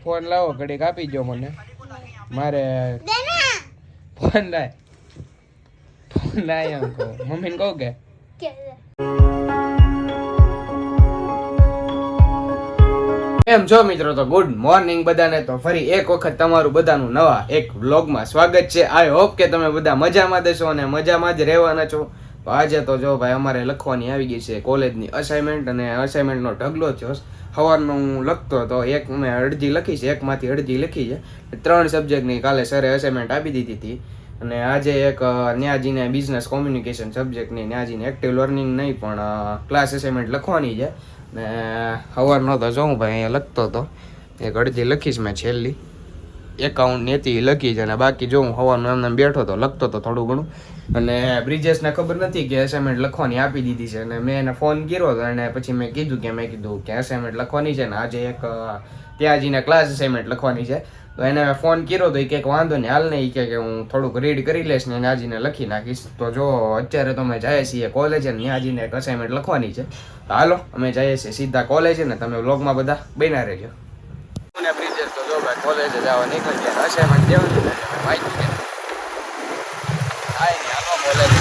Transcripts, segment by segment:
Phone લાવો ઘડીક આપી દો મને મારે ફોન લાય એમ કહો મમ્મીને કહું કે એમ છો મિત્રો તો ગુડ મોર્નિંગ બધાને તો ફરી એક વખત તમારું બધાનું નવા એક વ્લોગમાં સ્વાગત છે. આઈ હોપ કે તમે બધા મજામાં દેશો અને મજામાં જ રહેવાના છો. તો આજે તો જો ભાઈ અમારે લખવાની આવી ગઈ છે કોલેજની અસાઇનમેન્ટ અને અસાઇનમેન્ટનો ઢગલો થયો. સવારનો હું લખતો હતો એક મેં અડધી લખી છે, એકમાંથી અડધી લખી છે. 3 સબ્જેક્ટની કાલે સરે અસાઇનમેન્ટ આપી દીધી હતી અને આજે એક ન્યાજીને બિઝનેસ કોમ્યુનિકેશન સબ્જેક્ટની ન્યાજીને એક્ટિવ લર્નિંગ નહીં પણ ક્લાસ અસાઇનમેન્ટ લખવાની છે. ને સવારનો તો જોઉં ભાઈ અહીંયા લખતો હતો એક અડધી લખીશ મેં છેલ્લી એકાઉન્ટની હતી લખી છે અને બાકી જોઉં સવારનો એમને બેઠો હતો લખતો હતો થોડું ઘણું. અને બ્રિજેશને ખબર નથી કે અસાઇનમેન્ટ લખવાની આપી દીધી છે અને મેં એને ફોન કર્યો હતો અને પછી મેં કીધું કે અસાઇનમેન્ટ લખવાની છે ને આજે એક ત્યાં જઈને ક્લાસ અસાઇનમેન્ટ લખવાની છે. તો એને ફોન કર્યો તો એ કંઈક વાંધો નહીં હાલ નહીં કે હું થોડુંક રીડ કરી લઈશ ને ન્યાજીને લખી નાખીશ. તો જો અત્યારે તો અમે જઈએ છીએ કોલેજે ને ન્યાજીને એક અસાઇનમેન્ટ લખવાની છે. તો હાલો અમે જઈએ છીએ સીધા કોલેજે ને તમે વ્લોગમાં બધા બન્યા રહેજો. અને બ્રિજેશ તો જો ભાઈ કોલેજે જવા નીકળી ગયા અસાઇનમેન્ટ દેવાની છે માહિતી કે આય ને હાલો કોલેજ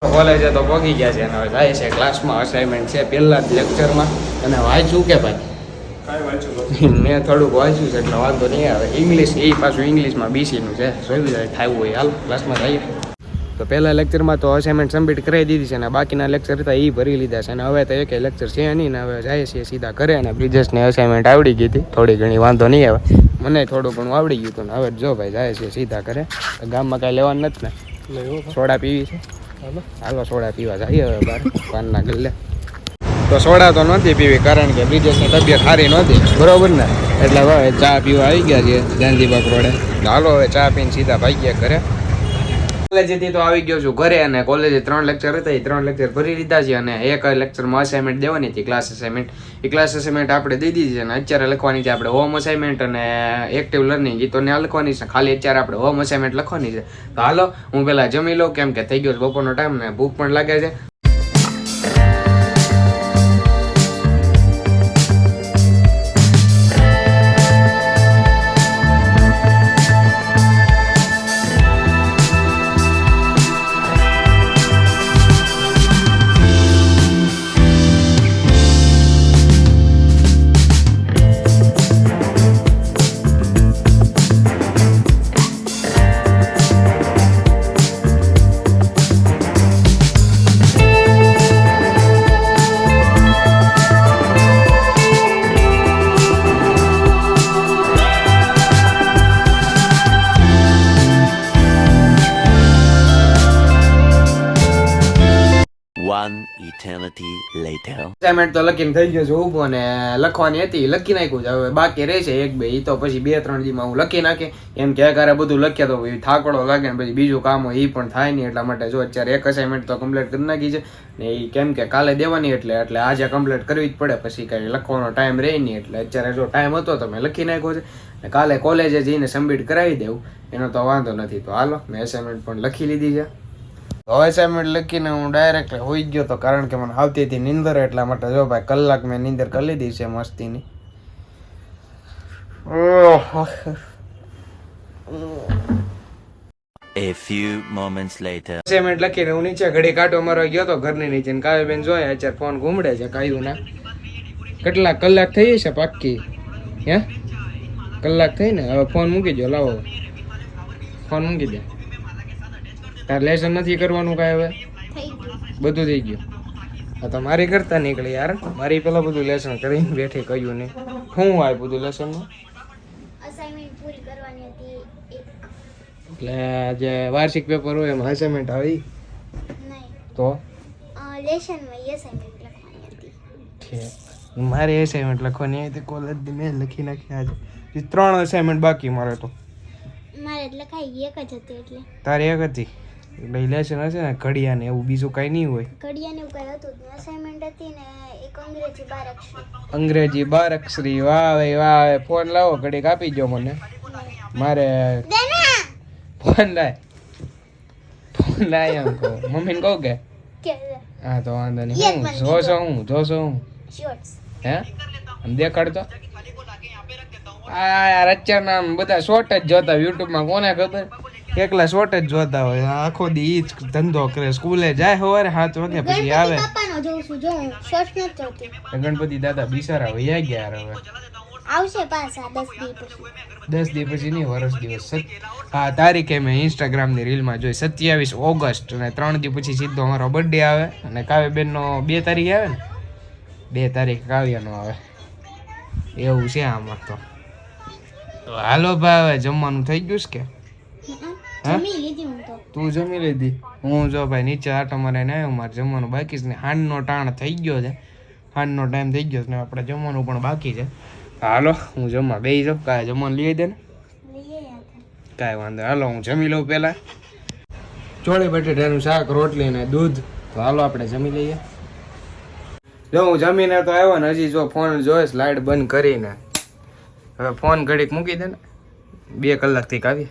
કોલેજે તો પહોંચી ગયા છે અને હવે જાય છે ક્લાસમાં અસાઇનમેન્ટ છે પહેલા જ લેક્ચરમાં. અને વાંચ્યું કે ભાઈ મેં થોડુંક વાંચ્યું છે એટલે વાંધો નહીં આવે. ઇંગ્લિશ એ પાછું ઇંગ્લિશમાં બીસીનું છે જોઈ જાય થાય હોય હાલ ક્લાસમાં જઈએ. તો પહેલા લેક્ચરમાં તો અસાઇનમેન્ટ સબમિટ કરાવી દીધી છે અને બાકીના લેક્ચર હતા એ ભરી લીધા છે અને હવે તો એક લેક્ચર છે નહીં ને હવે જાય છે સીધા ઘરે. અને બ્રિજેશને અસાઇનમેન્ટ આવડી ગઈ હતી થોડી ઘણી વાંધો નહીં આવે મને થોડું ઘણું આવડી ગયું હતું ને હવે જો ભાઈ જાય છે સીધા ઘરે. ગામમાં કાંઈ લેવાનું નથી ને સોડા પીવી છે હાલો સોડા પીવા જઈએ હવે બાર પાનના ગલ્લે. તો સોડા તો નથી પીવી કારણ કે બ્રિજેશની તબિયત સારી નહોતી બરોબર ને એટલે હવે ચા પીવા આવી ગયા છે ગાંધીબાગ રોડે. હાલો હવે ચા પીને સીધા ભાગ્યા ઘરે. કોલેજેથી તો આવી ગયો છું ઘરે અને કોલેજે 3 લેક્ચર હતા એ 3 લેક્ચર ભરી લીધા છે અને એક લેક્ચરમાં અસાઇનમેન્ટ દેવાની હતી ક્લાસ અસાઇનમેન્ટ. એ ક્લાસ અસાઇનમેન્ટ આપણે દઈ દીધી છે અને અત્યારે લખવાની છે આપણે હોમ અસાઇનમેન્ટ અને એક્ટિવ લર્નિંગ એ તો ત્યાં લખવાની છે. ખાલી અત્યારે આપણે હોમ અસાઇનમેન્ટ લખવાની છે. તો હાલો હું પહેલાં જમી લઉં કેમ કે થઈ ગયો છે બપોરનો ટાઈમ ને ભૂખ પણ લાગે છે. One eternity later. અસાઇનમેન્ટ તો લખીને થઈ ગયો છે ઊભો ને લખવાની હતી લખી નાખ્યું છે. હવે બાકી રહે છે 1-2 એ તો પછી 2-3 દીમાં હું લખી નાખે એમ કે અગારે બધું લખ્યા તો થાકડો લાગે ને પછી બીજું કામ હોય એ પણ થાય નહીં એટલા માટે જો અત્યારે એક અસાઇનમેન્ટ તો કમ્પ્લીટ કરી નાખી છે ને એ કેમ કે કાલે દેવાની એટલે આજે કમ્પ્લીટ કરવી જ પડે પછી કાંઈ લખવાનો ટાઈમ રહે નહીં એટલે અત્યારે જો ટાઈમ હતો તો મેં લખી નાખ્યો છે ને કાલે કોલેજે જઈને સબમિટ કરાવી દેવું એનો તો વાંધો નથી. તો હાલો મેં અસાઇનમેન્ટ પણ લખી લીધી છે. હવે અસાઇનમેન્ટ લખીને હું ડાયરેક્ટ હોઈ ગયો તો કારણ કે મને આવતી હતી નીંદર એટલા માટે જો ભાઈ કલાક મેં નીંદર કરી લીધી છે મસ્તીની. A few moments later. Assignment લખીને હું નીચે ઘડી કાંટો મારવા ગયો તો ઘરની નીચે ને કાવ્યબેન જોયા અત્યારે ફોન ઘૂમડે છે કાયું ના. કેટલા કલાક થઈ છે પાક્કી હે કલાક થઈ ને હવે ફોન મૂકી દો લાવો ફોન મૂકી દે. તાર લેસન નથી કરવાનું કાંઈ હવે બધું થઈ ગયું. હા તો મારી કરતા નીકળી યાર મારી પેલા બધું લેસન કરીને બેઠી કહ્યું નહીં શું આવે બધું લેસનમાં એટલે જે વાર્ષિક પેપર હોય એમાં અસાઇનમેન્ટ આવી તો મારી અસાઇનમેન્ટ લખવાની હતી કોલેજની મેં લખી નાખી આજે 3 અસાઇનમેન્ટ બાકી મારે તો તારી એક હતી લેસન હશે ને ઘડિયા ને એવું બીજું કઈ નહીં હોય. ઘડિયા ને એવું કઈ હતું ને અસાઇનમેન્ટ હતી ને એક અંગ્રેજી 12 અક્ષરી વાહ ભાઈ વાહ. ફોન લાવો ઘડીક આપી દો મને મારે ફોન લાય ના એમ કહો મમ્મીને કહું કે કે હા તો વાંધો એક નહીં મને જોશો હું શોર્ટ્સ હે આમ દેખાડતો આ યાર અત્યારના આમ બધા શોર્ટ જ જોતા યુટ્યુબ માં કોને ખબર એકલા શોર્ટ જ જોતા હોય આખો દી ઈ જ ધંધો કરે સ્કૂલે જાય સવારે 7 વાગે પછી આવે ગણપતિ બાપાનો જોઉં છું જો શોર્ટ્સ નથી જોતી ગણપતિ દાદા બિચારા વૈયા ગયા યાર હવે આવશે પાછા 10 દી 10 દી પછી પછી નહીં વર્ષ દિવસ હા તારીખે મેં ઇન્સ્ટાગ્રામ ની રીલ માં જોઈ 27 ઓગસ્ટ અને 3 દી પછી સીધો અમારો બર્થડે આવે અને કાવ્યબેન નો 2 તારીખે આવે ને 2 તારીખે કાવ્યનો આવે એવું છે આમાં તો હાલો ભાઈ જમવાનું થઈ ગયું છે કે જમી લીધી હું તો તું જમી લીધી હું જો ભાઈ નીચે આટો મારે ને આવ્યો મારે જમવાનું બાકી છે ને હાંજનો ટાણ થઈ ગયો છે હાંજનો ટાઈમ થઈ ગયો છે ને આપણે જમવાનું પણ બાકી છે હાલો હું જમવા બેસી જાઉં કાંઈ જમવાનું લઈ દે ને લઈએ યાર કાંઈ વાંધો હાલો હું જમી લઉં પહેલાં ચોળી બટેટાનું શાક રોટલી ને દૂધ તો હાલો આપણે જમી લઈએ જો હું જમીને તો આવ્યો ને હજી જો ફોન જોઈશ લાઇટ બંધ કરીને હવે ફોન ઘડીક મૂકી દે ને 2 કલાકથી કાવી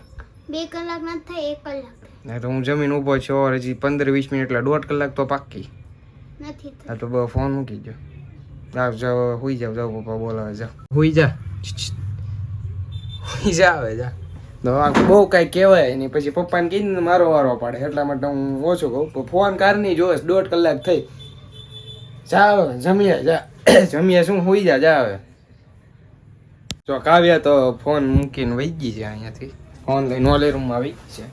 2 કલાક નથી થાય 1 કલાક નહીં તો હું જમીન ઊભો છું ઓર હજી 15-20 મિનિટ એટલે 1.5 કલાક તો પાકી નથી હા તો બહુ ફોન મૂકી ગયો જાવ જાઓ હુઈ જાવ પપ્પા બોલાવે જાવ હુઈ જા હુઈ જા હવે જા તો આ બહુ કાંઈ કહેવાય નહીં પછી પપ્પાને કીધું મારો વારો પાડે એટલા માટે હું ઓછું કહું પણ ફોન કારની જોઈશ 1.5 કલાક થઈ જા હવે જમીએ જા જમીએ શું હુઈ જા હવે જો કાવ્યા તો ફોન મૂકીને વહી ગઈ છે અહીંયાથી ફોન લઈને ઓલે રૂમમાં આવી છે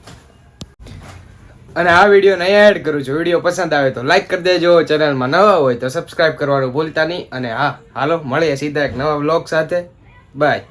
અને આ વિડીયોને અહીંયા એડ કરું છું વિડીયો પસંદ આવે તો લાઈક કરી દેજો ચેનલમાં નવા હોય તો સબસ્ક્રાઇબ કરવાનું ભૂલતા નહીં અને હા હાલો મળીએ સીધા એક નવા વ્લોગ સાથે બાય